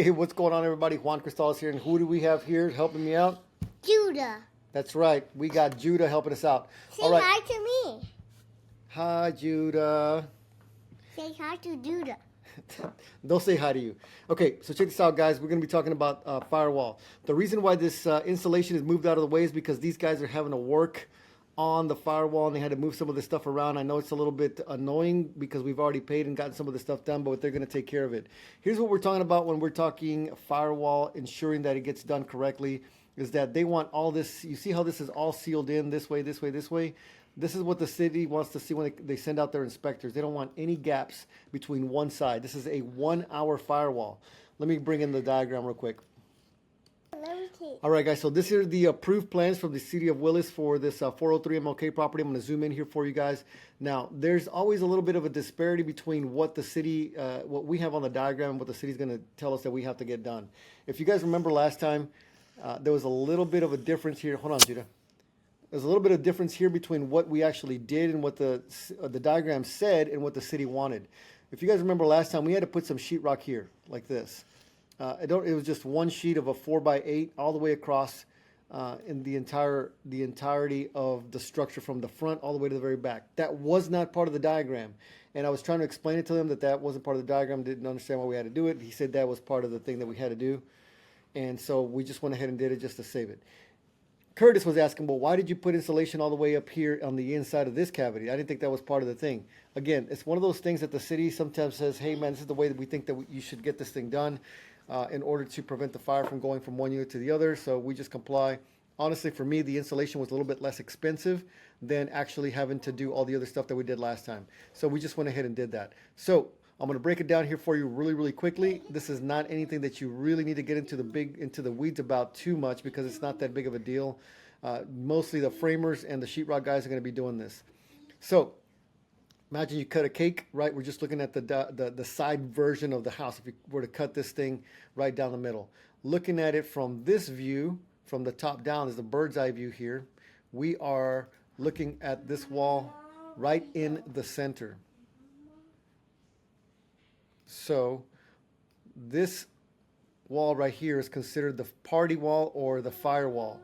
Hey, what's going on, everybody? Juan Cristal is here, and who do we have here helping me out? Judah. That's right. We got Judah helping us out. Say All right. hi to me. Hi, Judah. Say hi to Judah. They'll say hi to you. Okay, so check this out, guys. We're going to be talking about Firewall. The reason why this installation is moved out of the way is because these guys are having to work on the firewall, and they had to move some of this stuff around. I know it's a little bit annoying because we've already paid and gotten some of the stuff done, but they're going to take care of it. Here's what we're talking about when we're talking firewall, ensuring that it gets done correctly, is that they want all this. You see how this is all sealed in this way, this way, this way? This is what the city wants to see when they send out their inspectors. They don't want any gaps between one side. This is a 1 hour firewall. Let me bring in the diagram real quick. All right, guys, so this is the approved plans from the city of Willis for this 403 MLK property. I'm going to zoom in here for you guys. Now, there's always a little bit of a disparity between what the city, what we have on the diagram and what the city's going to tell us that we have to get done. If you guys remember last time, there was a little bit of a difference here. Hold on, Judah. There's a little bit of difference here between what we actually did and what the diagram said and what the city wanted. If you guys remember last time, we had to put some sheetrock here, like this. It was just one sheet of a 4x8 all the way across in the entirety of the structure from the front all the way to the very back. That was not part of the diagram. And I was trying to explain it to him that wasn't part of the diagram, didn't understand why we had to do it. He said that was part of the thing that we had to do. And so we just went ahead and did it just to save it. Curtis was asking, well, why did you put insulation all the way up here on the inside of this cavity? I didn't think that was part of the thing. Again, it's one of those things that the city sometimes says, hey, man, this is the way that we think that you should get this thing done in order to prevent the fire from going from one unit to the other. So we just comply. Honestly, for me, the insulation was a little bit less expensive than actually having to do all the other stuff that we did last time. So we just went ahead and did that. So I'm going to break it down here for you really, really quickly. This is not anything that you really need to get into the weeds about too much because it's not that big of a deal. Mostly the framers and the sheetrock guys are going to be doing this. So imagine you cut a cake, right? We're just looking at the side version of the house. If you were to cut this thing right down the middle, looking at it from this view, from the top down, is the bird's eye view here. We are looking at this wall right in the center. So this wall right here is considered the party wall or the firewall.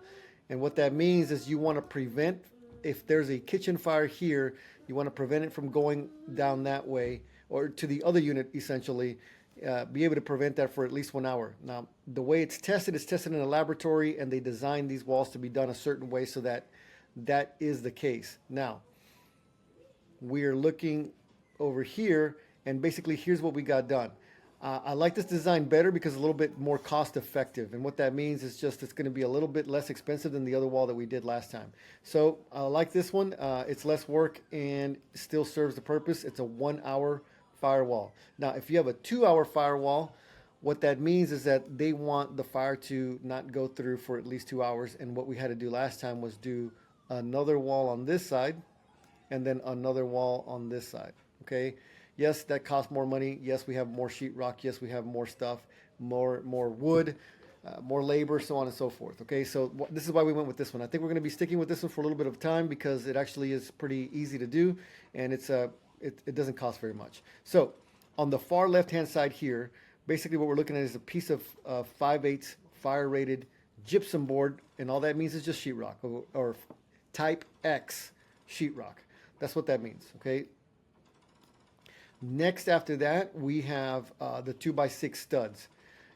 And what that means is you want to prevent, if there's a kitchen fire here, you want to prevent it from going down that way or to the other unit, essentially, be able to prevent that for at least 1 hour. Now, the way it's tested in a laboratory, and they design these walls to be done a certain way so that that is the case. Now, we're looking over here, and basically here's what we got done. I like this design better because it's a little bit more cost effective, and what that means is just it's going to be a little bit less expensive than the other wall that we did last time. So I like this one. It's less work and still serves the purpose. It's a 1 hour firewall. Now, if you have a 2 hour firewall, what that means is that they want the fire to not go through for at least 2 hours, and what we had to do last time was do another wall on this side and then another wall on this side. Okay. Yes, that costs more money. Yes, we have more sheetrock. Yes, we have more stuff, more wood, more labor, so on and so forth. Okay, so this is why we went with this one. I think we're going to be sticking with this one for a little bit of time because it actually is pretty easy to do, and it doesn't cost very much. So on the far left-hand side here, basically what we're looking at is a piece of 5/8 fire-rated gypsum board, and all that means is just sheetrock or type X sheetrock. That's what that means. Okay. Next, after that, we have the 2x6 studs.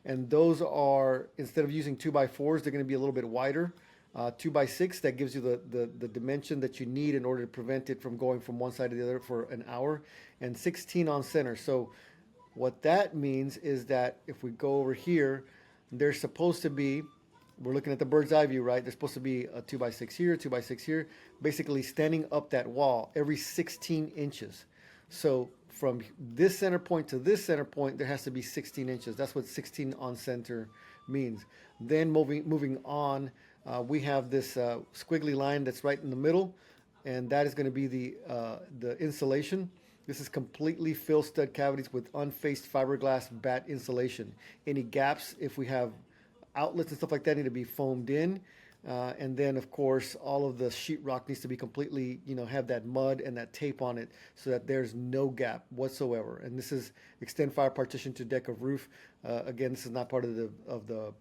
And those are, instead of using 2x4s, they're going to be a little bit wider. 2x6, that gives you the dimension that you need in order to prevent it from going from one side to the other for an hour. And 16 on center. So what that means is that if we go over here, there's supposed to be, we're looking at the bird's eye view, right? There's supposed to be a 2x6 here, 2x6 here, basically standing up that wall every 16 inches. So from this center point to this center point, there has to be 16 inches. That's what 16 on center means. Then moving on, we have this squiggly line that's right in the middle, and that is going to be the insulation. This is completely fill stud cavities with unfaced fiberglass batt insulation. Any gaps, if we have outlets and stuff like that, need to be foamed in. And then, of course, all of the sheetrock needs to be completely, have that mud and that tape on it so that there's no gap whatsoever. And this is extend fire partition to deck of roof. Again, this is not part of the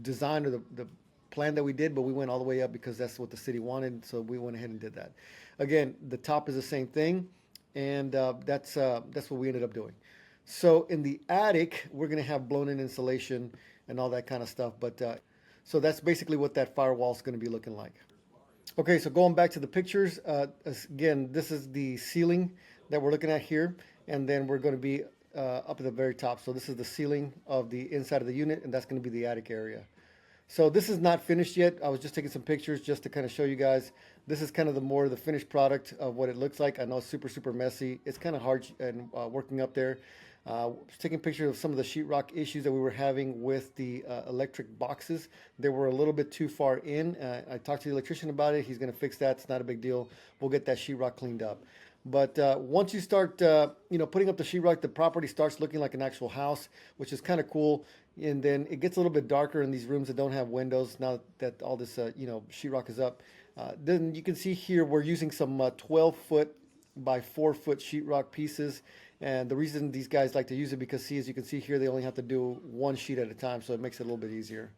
design or the plan that we did, but we went all the way up because that's what the city wanted. So we went ahead and did that. Again, the top is the same thing, and that's what we ended up doing. So in the attic, we're gonna have blown-in insulation and all that kind of stuff. But so that's basically what that firewall is gonna be looking like. Okay, so going back to the pictures, again, this is the ceiling that we're looking at here, and then we're going to be up at the very top. So this is the ceiling of the inside of the unit, and that's going to be the attic area. So this is not finished yet. I was just taking some pictures just to kind of show you guys. This is kind of the finished product of what it looks like. I know it's super, super messy. It's kind of hard and working up there. Taking pictures of some of the sheetrock issues that we were having with the electric boxes. They were a little bit too far in. I talked to the electrician about it. He's going to fix that. It's not a big deal. We'll get that sheetrock cleaned up. But once you start, putting up the sheetrock, the property starts looking like an actual house, which is kind of cool. And then it gets a little bit darker in these rooms that don't have windows. Now that all this, sheetrock is up, then you can see here we're using some 12-foot by 4-foot sheetrock pieces. And the reason these guys like to use it because, as you can see here, they only have to do one sheet at a time, so it makes it a little bit easier.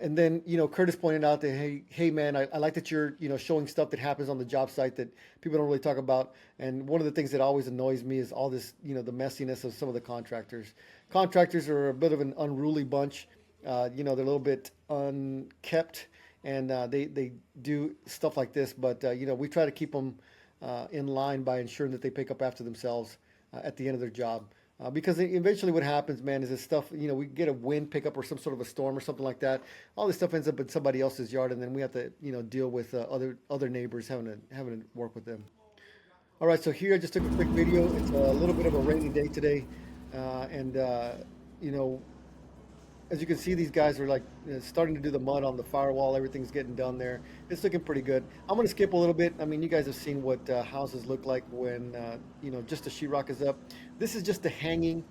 And then, Curtis pointed out that, hey man, I like that you're, showing stuff that happens on the job site that people don't really talk about. And one of the things that always annoys me is all this, the messiness of some of the contractors. Contractors are a bit of an unruly bunch. They're a little bit unkept, and they do stuff like this. But, we try to keep them in line by ensuring that they pick up after themselves at the end of their job. Because eventually what happens, man, is this stuff, we get a wind pickup or some sort of a storm or something like that. All this stuff ends up in somebody else's yard, and then we have to, deal with other neighbors having to work with them. All right, so here I just took a quick video. It's a little bit of a rainy day today, and you know, as you can see, these guys are like starting to do the mud on the firewall. Everything's getting done there. It's looking pretty good. I'm going to skip a little bit. I mean, you guys have seen what houses look like when, just the sheetrock is up. This is just the hanging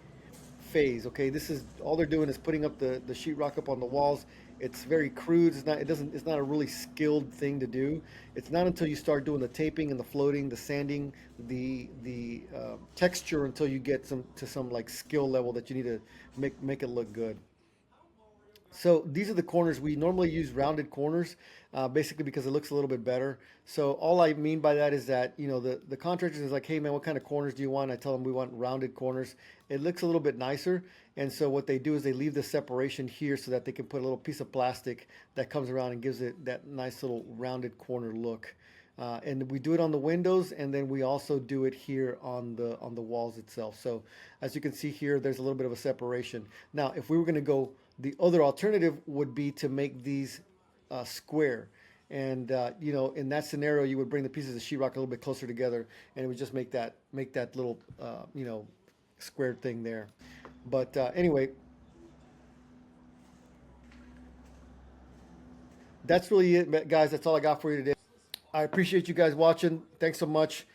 phase, okay? This is all they're doing is putting up the sheetrock up on the walls. It's very crude. It's not a really skilled thing to do. It's not until you start doing the taping and the floating, the sanding, the texture until you get to some like skill level that you need to make it look good. So these are the corners. We normally use rounded corners, basically because it looks a little bit better. So all I mean by that is that, the contractors is like, hey man, what kind of corners do you want? I tell them we want rounded corners. It looks a little bit nicer. And so what they do is they leave the separation here so that they can put a little piece of plastic that comes around and gives it that nice little rounded corner look. And we do it on the windows, and then we also do it here on the walls itself. So as you can see here, there's a little bit of a separation. Now, if we were going to go, the other alternative would be to make these square. And in that scenario, you would bring the pieces of sheetrock a little bit closer together, and it would just make that little squared thing there. But anyway, that's really it, guys. That's all I got for you today. I appreciate you guys watching. Thanks so much.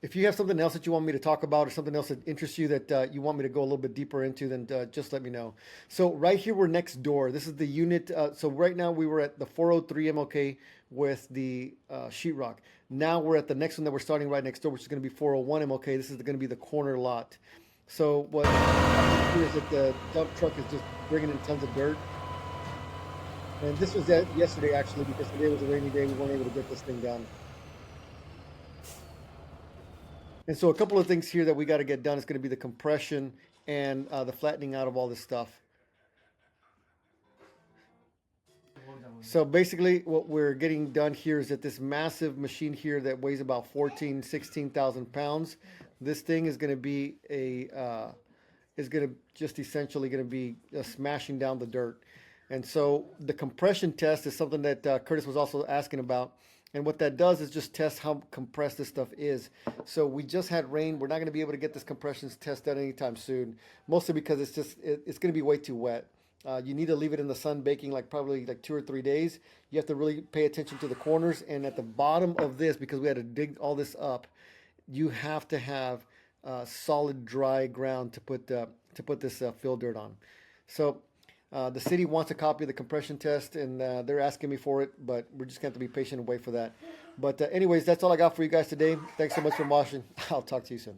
If you have something else that you want me to talk about or something else that interests you that you want me to go a little bit deeper into, then just let me know. So right here, we're next door. This is the unit. So right now we were at the 403 MLK with the sheetrock. Now we're at the next one that we're starting right next door, which is going to be 401 MLK. This is going to be the corner lot. So what happens here is that the dump truck is just bringing in tons of dirt. And this was yesterday, actually, because today was a rainy day. We weren't able to get this thing done. And so a couple of things here that we got to get done is going to be the compression and the flattening out of all this stuff. So basically what we're getting done here is that this massive machine here that weighs about 16,000 pounds, this thing is going to be just essentially going to be smashing down the dirt. And so the compression test is something that Curtis was also asking about. And what that does is just test how compressed this stuff is. So we just had rain. We're not going to be able to get this compression test done anytime soon, mostly because it's going to be way too wet. You need to leave it in the sun baking probably 2 or 3 days. You have to really pay attention to the corners. And at the bottom of this, because we had to dig all this up, you have to have solid dry ground to put this fill dirt on. So The city wants a copy of the compression test, and they're asking me for it, but we're just going to have to be patient and wait for that. But anyways, that's all I got for you guys today. Thanks so much for watching. I'll talk to you soon.